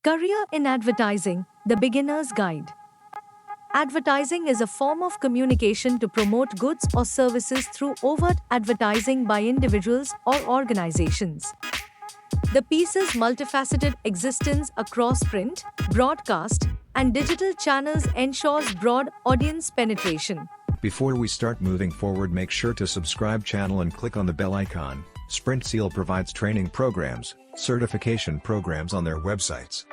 Career in Advertising, the Beginner's Guide. Advertising is a form of communication to promote goods or services through overt advertising by individuals or organizations. The piece's multifaceted existence across print, broadcast, and digital channels ensures broad audience penetration. Before we start moving forward, make sure to subscribe channel and click on the bell icon. SprintSeal provides training programs, certification programs on their websites.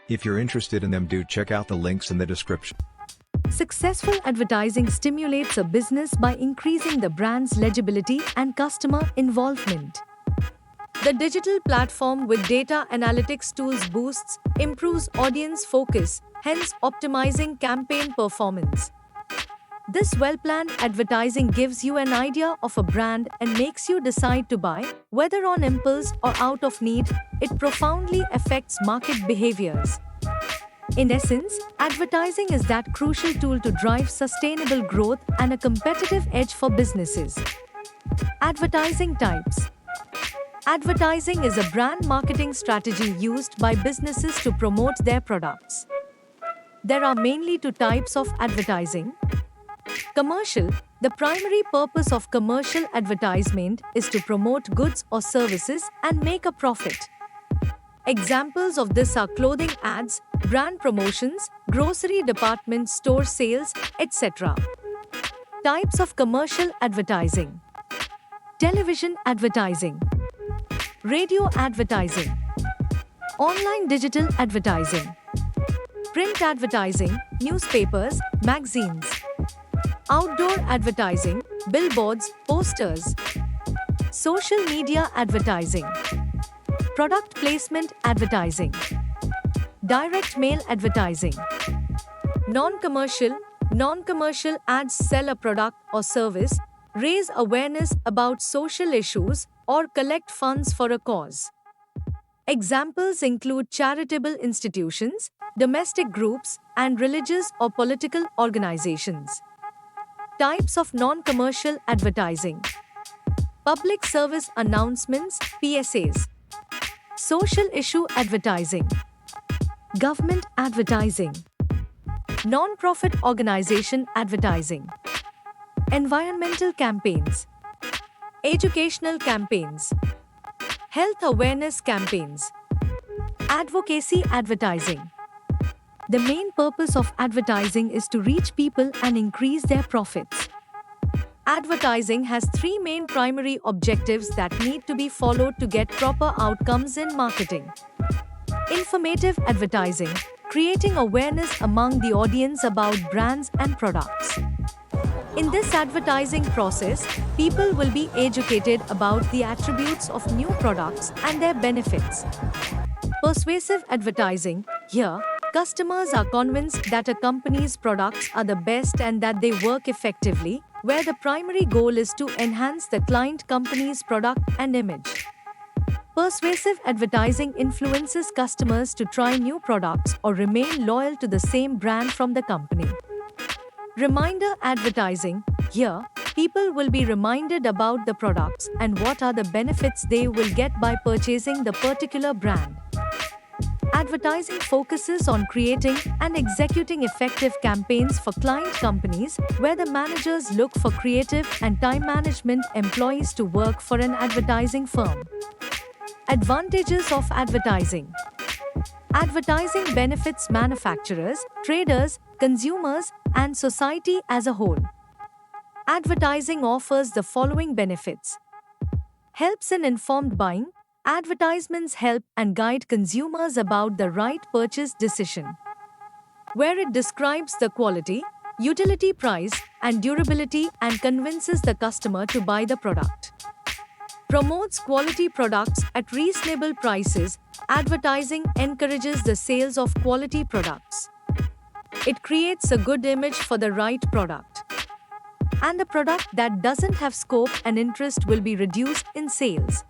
If you're interested in them, do check out the links in the description. Successful advertising stimulates a business by increasing the brand's legibility and customer involvement. The digital platform with data analytics tools improves audience focus, hence optimizing campaign performance. This well-planned advertising gives you an idea of a brand and makes you decide to buy, whether on impulse or out of need. It profoundly affects market behaviors. In essence, advertising is that crucial tool to drive sustainable growth and a competitive edge for businesses. Advertising types. Advertising is a brand marketing strategy used by businesses to promote their products. There are mainly two types of advertising. Commercial. The primary purpose of commercial advertisement is to promote goods or services and make a profit. Examples of this are clothing ads, brand promotions, grocery department store sales, etc. Types of commercial advertising. Television advertising, radio advertising, online digital advertising, print advertising, newspapers, magazines, outdoor advertising, billboards, posters, social media advertising, product placement advertising, direct mail advertising. Non-commercial ads sell a product or service, raise awareness about social issues, or collect funds for a cause. Examples include charitable institutions, domestic groups, and religious or political organizations. Types of non-commercial advertising. Public service announcements, PSAs. Social issue advertising. Government advertising. Non-profit organization advertising. Environmental campaigns. Educational campaigns. Health awareness campaigns. Advocacy advertising. The main purpose of advertising is to reach people and increase their profits. Advertising has three main primary objectives that need to be followed to get proper outcomes in marketing. Informative advertising, creating awareness among the audience about brands and products. In this advertising process, people will be educated about the attributes of new products and their benefits. Persuasive advertising, here, customers are convinced that a company's products are the best and that they work effectively, where the primary goal is to enhance the client company's product and image. Persuasive advertising influences customers to try new products or remain loyal to the same brand from the company. Reminder advertising, here, people will be reminded about the products and what are the benefits they will get by purchasing the particular brand. Advertising focuses on creating and executing effective campaigns for client companies, where the managers look for creative and time management employees to work for an advertising firm. Advantages of advertising. Advertising benefits manufacturers, traders, consumers, and society as a whole. Advertising offers the following benefits. Helps in informed buying. Advertisements help and guide consumers about the right purchase decision, where it describes the quality, utility, price, and durability and convinces the customer to buy the product. Promotes quality products at reasonable prices. Advertising encourages the sales of quality products. It creates a good image for the right product. And the product that doesn't have scope and interest will be reduced in sales.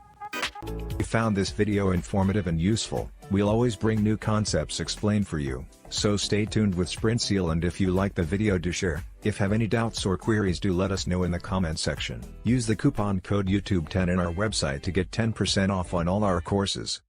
If you found this video informative and useful, we'll always bring new concepts explained for you, so stay tuned with SprintSeal, and if you like the video, do share. If have any doubts or queries, do let us know in the comment section. Use the coupon code YouTube10 in our website to get 10% off on all our courses.